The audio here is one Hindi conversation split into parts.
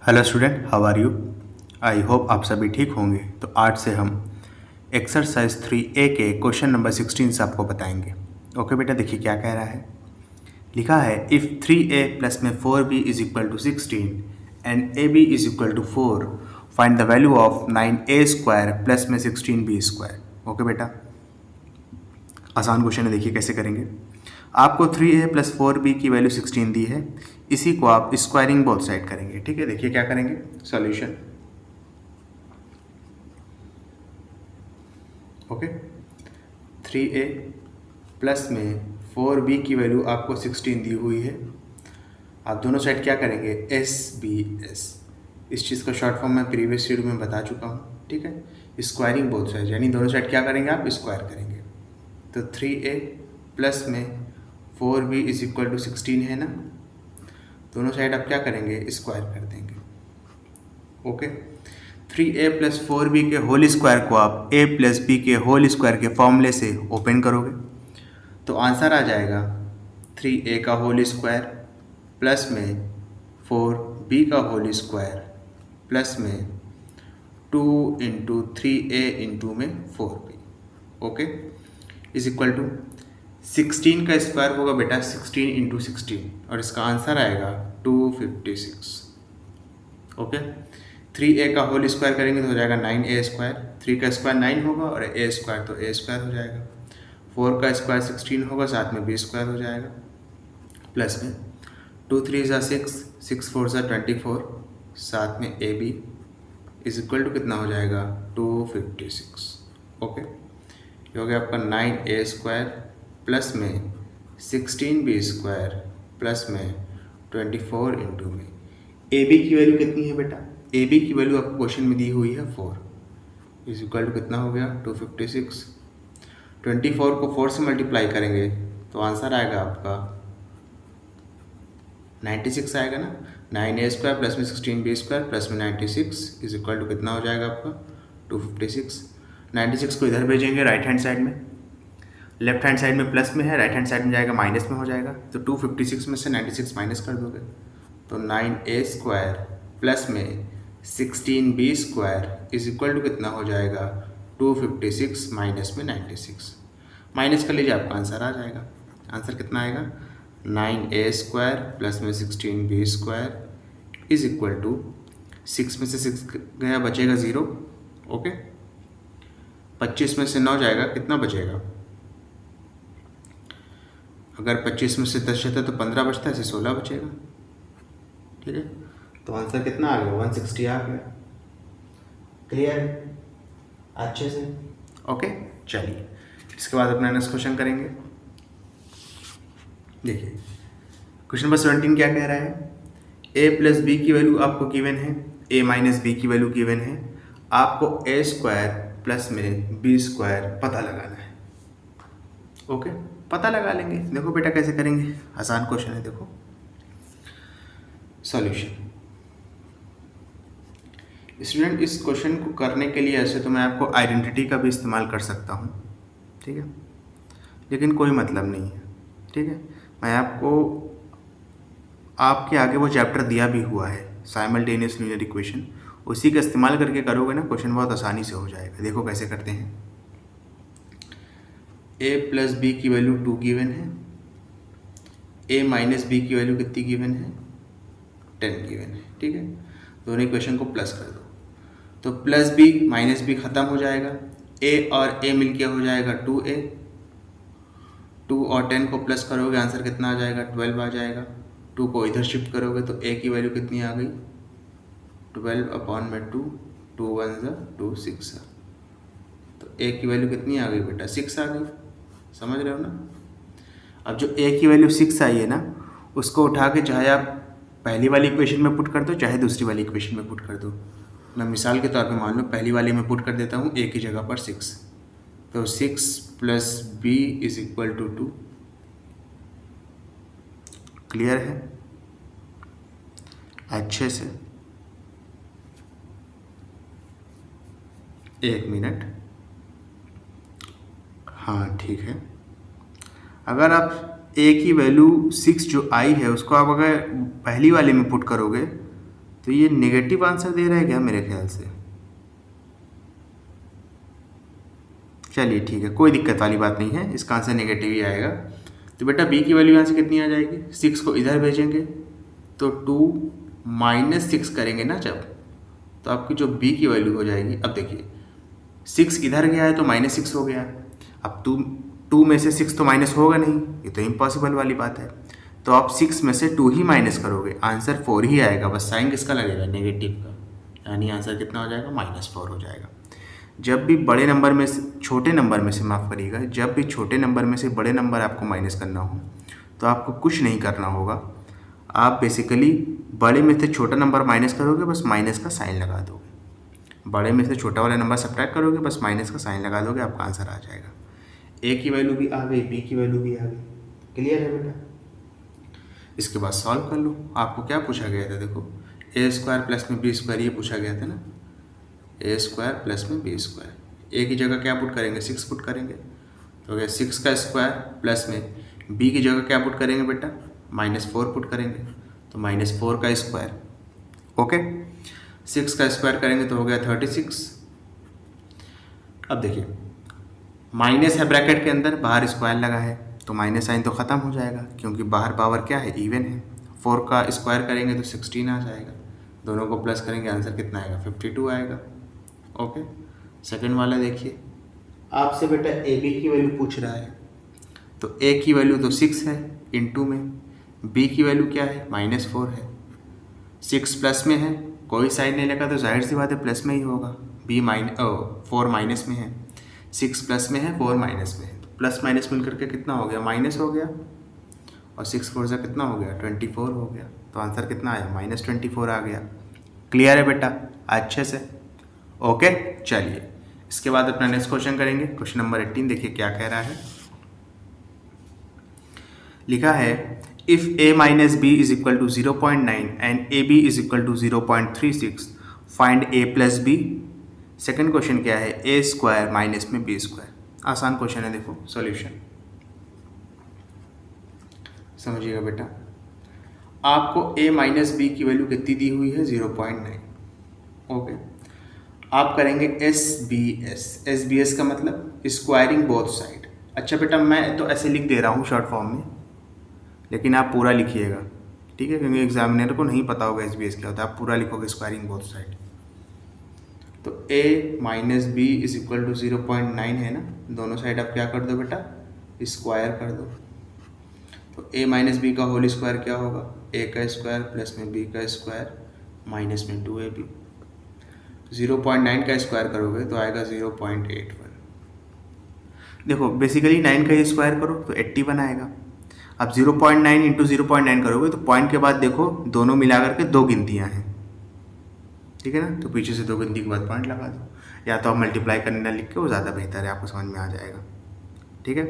Hello student, how are you. I hope आप सभी ठीक होंगे। तो आज से हम एक्सरसाइज 3A के क्वेश्चन नंबर 16 से आपको बताएंगे। ओके बेटा, देखिए क्या कह रहा है। लिखा है इफ़ 3A प्लस में 4B is equal to 16 and AB is equal to 4 find the value of 9A square plus में 16B स्क्वायर। ओके बेटा, आसान क्वेश्चन है, देखिए कैसे करेंगे। आपको 3A प्लस 4B की वैल्यू 16 दी है, इसी को आप स्क्वायरिंग बोथ साइड करेंगे। ठीक है, देखिए क्या करेंगे। Solution, okay. 3A प्लस में 4B की वैल्यू आपको 16 दी हुई है। आप दोनों साइड क्या करेंगे, SBS। इस चीज़ का शॉर्ट फॉर्म मैं प्रीवियस वीडियो में बता चुका हूँ। ठीक है, स्क्वायरिंग बोथ साइड, यानी दोनों साइड क्या करेंगे, आप स्क्वायर करेंगे। तो 3A प्लस में 4B इज इक्वल टू 16 है ना, दोनों साइड आप क्या करेंगे, स्क्वायर कर देंगे। ओके, 3A प्लस 4B के होल स्क्वायर को आप A प्लस B के होल स्क्वायर के फॉर्मूले से ओपन करोगे तो आंसर आ जाएगा 3A का होल स्क्वायर प्लस में 4B का होल स्क्वायर प्लस में 2 इंटू 3A इंटू में 4B। Okay, is equal to 16 का स्क्वायर होगा बेटा 16 इंटू 16 और इसका आंसर आएगा 256। ओके, 3A का होल स्क्वायर करेंगे तो हो जाएगा 9A स्क्वायर, 3 का स्क्वायर 9 होगा और A स्क्वायर तो A स्क्वायर हो जाएगा, 4 का स्क्वायर 16 होगा, साथ में B स्क्वायर हो जाएगा, प्लस में 2 3 ज़ा 6, 6 4 ज़ा 24, साथ में AB इज इक्वल टू कितना हो जाएगा 256। ओके, ये हो गया आपका 9A स्क्वायर प्लस में 16B स्क्वायर प्लस में 24 इंटू में AB की वैल्यू कितनी है बेटा, AB की वैल्यू आपको क्वेश्चन में दी हुई है 4 इज इक्वल टू कितना हो गया 256। 24 को 4 से मल्टीप्लाई करेंगे तो आंसर आएगा आपका 96 आएगा ना। 9A स्क्वायर प्लस में 16B स्क्वायर प्लस में 96 इज इक्वल टू कितना हो जाएगा आपका 256। 96 को इधर भेजेंगे राइट हैंड साइड में, लेफ्ट हैंड साइड में प्लस में है, राइट हैंड साइड में जाएगा माइनस में हो जाएगा। तो 256 में से 96 माइनस कर दोगे तो 9A स्क्वायर प्लस में 16B square is equal to कितना हो जाएगा 256 माइनस में 96। माइनस कर लीजिए, आपका आंसर आ जाएगा। आंसर कितना आएगा 9A स्क्वायर प्लस में 16B square is equal to 6 में से 6 गया, बचेगा 0। ओके, 25 में से 9 जाएगा, कितना बचेगा, अगर 25 में से 10 जाता तो 15 बचता है, इसे 16 बचेगा। ठीक है, तो आंसर कितना आ गया 160 आ गया। क्लियर है अच्छे से। ओके, चलिए इसके बाद अपना नेक्स्ट क्वेश्चन करेंगे। देखिए क्वेश्चन नंबर 17 क्या कह रहा है, A प्लस बी की वैल्यू आपको गिवन है, A माइनस बी की वैल्यू गिवन है, आपको A स्क्वायर प्लस में B स्क्वायर पता लगाना है। ओके, पता लगा लेंगे। देखो बेटा कैसे करेंगे, आसान क्वेश्चन है। देखो सॉल्यूशन, स्टूडेंट इस क्वेश्चन को करने के लिए ऐसे तो मैं आपको आइडेंटिटी का भी इस्तेमाल कर सकता हूँ, ठीक है, लेकिन कोई मतलब नहीं है। ठीक है, मैं आपको आपके आगे वो चैप्टर दिया भी हुआ है साइमल्टेनियस लीनियर इक्वेशन, उसी का इस्तेमाल करके करोगे ना, क्वेश्चन बहुत आसानी से हो जाएगा। देखो कैसे करते हैं। A प्लस बी की वैल्यू 2 गिवन है, A माइनस बी की वैल्यू कितनी गिवन है 10 गिवन है। ठीक है, दोनों इक्वेशन को प्लस कर दो तो प्लस बी माइनस बी खत्म हो जाएगा, A और A मिलके हो जाएगा 2A, 2 और 10 को प्लस करोगे आंसर कितना आ जाएगा 12 आ जाएगा। 2 को इधर शिफ्ट करोगे तो A की वैल्यू कितनी आ गई 12 अपॉन में 2, 2 1 ज़ा 2 6 ज़ा, तो A की वैल्यू कितनी आ गई बेटा 6 आ गई। समझ रहे हो ना। अब जो A की वैल्यू 6 आई है ना, उसको उठा के चाहे आप पहली वाली इक्वेशन में पुट कर दो चाहे दूसरी वाली इक्वेशन में पुट कर दो। मैं मिसाल के तौर पे मान लो पहली वाली में पुट कर देता हूँ A की जगह पर 6, तो 6 plus B is equal to 2। Clear है अच्छे से। एक मिनट, हाँ ठीक है। अगर आप A की वैल्यू 6 जो आई है उसको आप अगर पहली वाले में पुट करोगे तो ये नेगेटिव आंसर दे रहा है क्या मेरे ख्याल से? चलिए ठीक है, कोई दिक्कत वाली बात नहीं है, इसका आंसर नेगेटिव ही आएगा। तो बेटा बी की वैल्यू यहाँ से कितनी आ जाएगी? 6 को इधर भेजेंगे तो 2 - 6 करेंगे ना जब, तो आपकी जो बी की वैल्यू हो जाएगी, अब देखिए 6 इधर गया है तो -6 हो गया। अब 2 में से 6 तो माइनस होगा नहीं, ये तो इम्पॉसिबल वाली बात है। तो आप 6 में से 2 ही माइनस करोगे, आंसर 4 ही आएगा, बस साइन किसका लगेगा? नेगेटिव का, यानी आंसर कितना हो जाएगा? -4 हो जाएगा। जब भी बड़े नंबर में से छोटे नंबर में से, माफ़ करिएगा, जब भी छोटे नंबर में से बड़े नंबर आपको माइनस करना हो तो आपको कुछ नहीं करना होगा, आप बेसिकली बड़े में से छोटा नंबर माइनस करोगे, बस माइनस का साइन लगा दोगे। बड़े में से छोटा वाला नंबर सब्ट्रैक्ट करोगे, बस माइनस का साइन लगा दोगे, आपका आंसर आ जाएगा। ए की वैल्यू भी आ गई, बी की वैल्यू भी आ गई। क्लियर है बेटा? इसके बाद सॉल्व कर लो। आपको क्या पूछा गया था? देखो a² प्लस में b² ये पूछा गया था ना, a² प्लस में b²। ए की जगह क्या पुट करेंगे? 6 पुट करेंगे, तो क्या 6 का स्क्वायर प्लस में बी की जगह क्या पुट करेंगे बेटा? -4 पुट करेंगे, तो -4 का स्क्वायर। ओके, 6 का स्क्वायर करेंगे तो हो गया 36। अब देखिए माइनस है ब्रैकेट के अंदर, बाहर स्क्वायर लगा है, तो माइनस साइन तो ख़त्म हो जाएगा क्योंकि बाहर पावर क्या है? इवन है। 4 का स्क्वायर करेंगे तो 16 आ जाएगा, दोनों को प्लस करेंगे, आंसर कितना आएगा? 52 आएगा। ओके, सेकंड वाला देखिए, आपसे बेटा ए बी की वैल्यू पूछ रहा है, तो ए की वैल्यू तो 6 है इनटू में, बी की वैल्यू क्या है? -4 है। 6 प्लस में है, कोई साइन नहीं लगा तो जाहिर सी बात है प्लस में ही होगा। 4 माइनस में है, 6 प्लस में है, 4 माइनस में है, तो प्लस माइनस मिल करके कितना हो गया? माइनस हो गया, और 6 4 से कितना हो गया? 24 हो गया, तो आंसर कितना आया? -24 आ गया। क्लियर है बेटा अच्छे से? ओके, चलिए इसके बाद अपना नेक्स्ट क्वेश्चन करेंगे। क्वेश्चन नंबर 18 देखिए क्या कह रहा है। लिखा है if a minus b is equal to 0.9 and a b is equal to 0.36 find a plus b. Second question क्या है? a² माइनस में b²। आसान क्वेश्चन है, देखो सॉल्यूशन समझिएगा बेटा। आपको a माइनस बी की वैल्यू कितनी दी हुई है? 0.9। ओके, आप करेंगे एस बी एस का मतलब स्क्वायरिंग बोथ साइड। अच्छा बेटा मैं तो ऐसे लिख दे रहा हूँ शॉर्ट फॉर्म में, लेकिन आप पूरा लिखिएगा, ठीक है, क्योंकि एग्जामिनर को नहीं पता होगा एस क्या होता है। आप पूरा लिखोगे स्क्वायरिंग बोथ साइड। तो a minus b is equal to 0.9 है ना, दोनों साइड आप क्या कर दो बेटा? स्क्वायर कर दो। तो a माइनस बी का होल स्क्वायर क्या होगा? a का स्क्वायर प्लस में b का स्क्वायर माइनस में 2ab। 0.9 का स्क्वायर करोगे तो आएगा 0.81। देखो बेसिकली 9 का स्क्वायर करो तो 81 आएगा। अब 0.9 इंटू 0.9 करोगे तो पॉइंट के बाद देखो दोनों मिला करके 2 गिनतियाँ हैं, ठीक है ना, तो पीछे से 2 गिनती के बाद पॉइंट लगा दो, या तो आप मल्टीप्लाई करने ना लिख के, वो ज़्यादा बेहतर है, आपको समझ में आ जाएगा। ठीक है,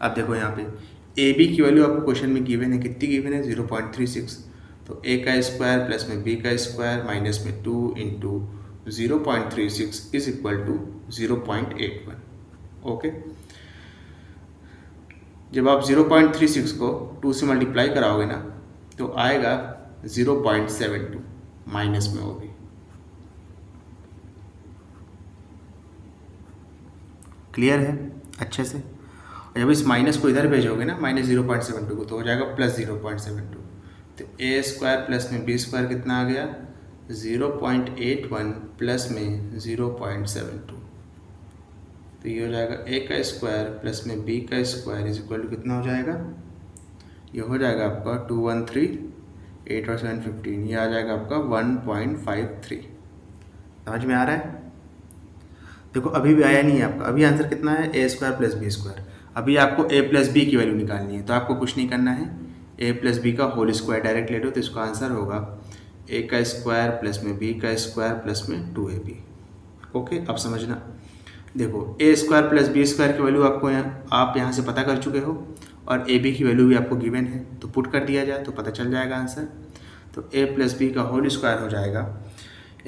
अब देखो यहाँ पे ए बी की वैल्यू आपको क्वेश्चन में गिवन है, कितनी गिवन है? 0.36। तो ए का स्क्वायर प्लस में बी का स्क्वायर माइनस में 2 into 0.36 is equal to 0.81। Okay, जब आप 0.36 को 2 से मल्टीप्लाई कराओगे ना तो आएगा 0.72 माइनस में, वो भी क्लियर है अच्छे से। और जब इस माइनस को इधर भेजोगे ना -0.72 को, तो हो जाएगा +0.72। तो a² प्लस में b² कितना आ गया? 0.81 प्लस में 0.72, तो ये हो जाएगा a का स्क्वायर प्लस में b का स्क्वायर इज इक्वल टू कितना हो जाएगा? ये हो जाएगा आपका 213, 8 और 7 15, ये आ जाएगा आपका 1.53। समझ में आ रहा है? देखो अभी भी आया नहीं है आपका, अभी आंसर कितना है? a² plus b²। अभी आपको a प्लस बी की वैल्यू निकालनी है, तो आपको कुछ नहीं करना है, a प्लस बी का होल स्क्वायर डायरेक्ट ले लो, तो इसका आंसर होगा a का स्क्वायर प्लस में b का स्क्वायर प्लस में 2ab। ओके, अब समझना, देखो a² प्लस b² की वैल्यू आपको आप यहाँ से पता कर चुके हो, और ab की वैल्यू भी आपको गिवन है, तो पुट कर दिया जाए तो पता चल जाएगा आंसर। तो a प्लस बी का होल स्क्वायर हो जाएगा,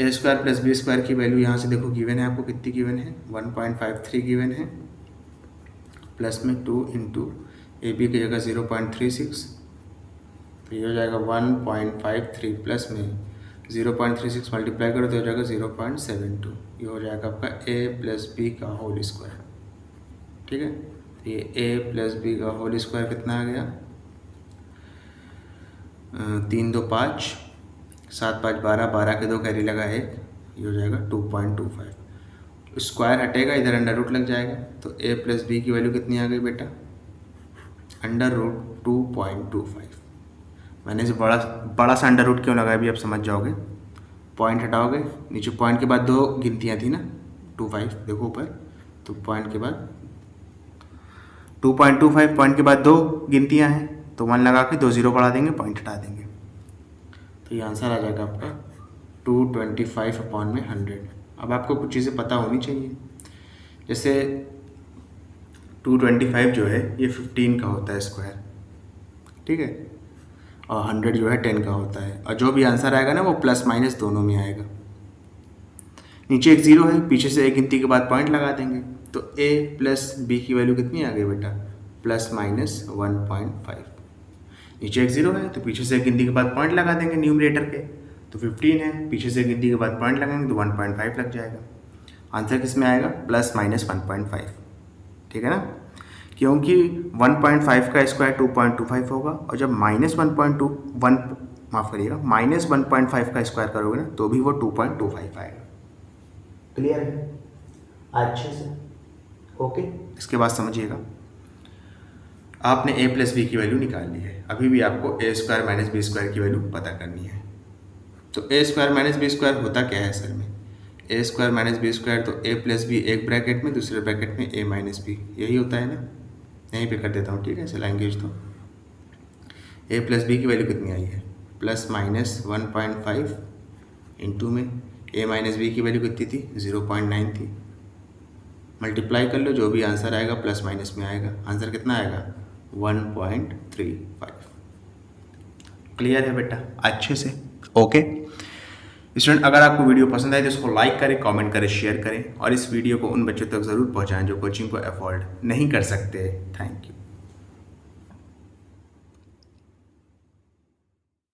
a² प्लस b² की वैल्यू यहाँ से देखो गिवन है आपको, कितनी गिवन है? 1.53 गिवन है, प्लस में 2 इंटू ए बी की जगह 0.36, तो ये हो जाएगा 1.53 प्लस में 0.36 मल्टीप्लाई करो तो हो जाएगा 0.72। ये हो जाएगा आपका a प्लस बी का होल स्क्वायर। ठीक है, तो ये a प्लस बी का होल स्क्वायर कितना आ गया, 3 2 5, 7 5 12, 12 के 2 कैरी लगा 1, ये हो जाएगा 2.25। स्क्वायर हटेगा, इधर अंडर रूट लग जाएगा, तो a प्लस बी की वैल्यू कितनी आ गई बेटा, अंडर रूट 2.25। मैंने इसे बड़ा सा अंडर रूट क्यों लगाया अभी आप समझ जाओगे। पॉइंट हटाओगे, नीचे पॉइंट के बाद 2 गिनतियाँ थी ना, 25 देखो ऊपर, तो पॉइंट के बाद 2.25, पॉइंट के बाद 2 गिनतियाँ हैं, तो 1 लगा के 2 0 बढ़ा देंगे, पॉइंट हटा देंगे, तो ये आंसर आ जाएगा आपका 225/100। अब आपको कुछ चीज़ें पता होनी चाहिए, जैसे 225 जो है ये 15 का होता है स्क्वायर, ठीक है, और 100 जो है 10 का होता है, और जो भी आंसर आएगा ना वो प्लस माइनस दोनों में आएगा। नीचे एक 0 है, पीछे से एक गिनती के बाद पॉइंट लगा देंगे, तो a प्लस बी की वैल्यू कितनी आ गई बेटा, प्लस माइनस 1.5। नीचे एक 0 है, तो पीछे से एक गिनती के बाद पॉइंट लगा देंगे न्यूमरेटर के, तो 15 है, पीछे से गिनती के बाद पॉइंट लगाएंगे तो 1.5 लग जाएगा। आंसर किस में आएगा, प्लस माइनस 1.5। ठीक है ना, क्योंकि 1.5 का स्क्वायर 2.25 होगा, और जब माइनस 1.5 का स्क्वायर करोगे ना तो भी वो 2.25 आएगा। क्लियर है अच्छे से, ओके। इसके बाद समझिएगा, आपने a प्लस बी की वैल्यू निकाल ली है, अभी भी आपको a square minus b square की वैल्यू पता करनी है। तो a square minus b square होता क्या है असल में, a square minus b square, तो a प्लस बी एक ब्रैकेट में, दूसरे ब्रैकेट में a माइनस बी, यही होता है ना। यहीं पे कर देता हूँ, ठीक है, इसे लैंग्वेज तो a प्लस बी की वैल्यू कितनी आई है, प्लस माइनस 1.5 इंटू में a माइनस बी की वैल्यू कितनी थी, 0.9 थी। मल्टीप्लाई कर लो, जो भी आंसर आएगा प्लस माइनस में आएगा, आंसर कितना आएगा 1.35। क्लियर है बेटा अच्छे से, ओके। स्टूडेंट अगर आपको वीडियो पसंद आए तो इसको लाइक करें, कमेंट करें, शेयर करें, और इस वीडियो को उन बच्चों तक ज़रूर पहुंचाएं जो कोचिंग को अफोर्ड नहीं कर सकते। Thank you.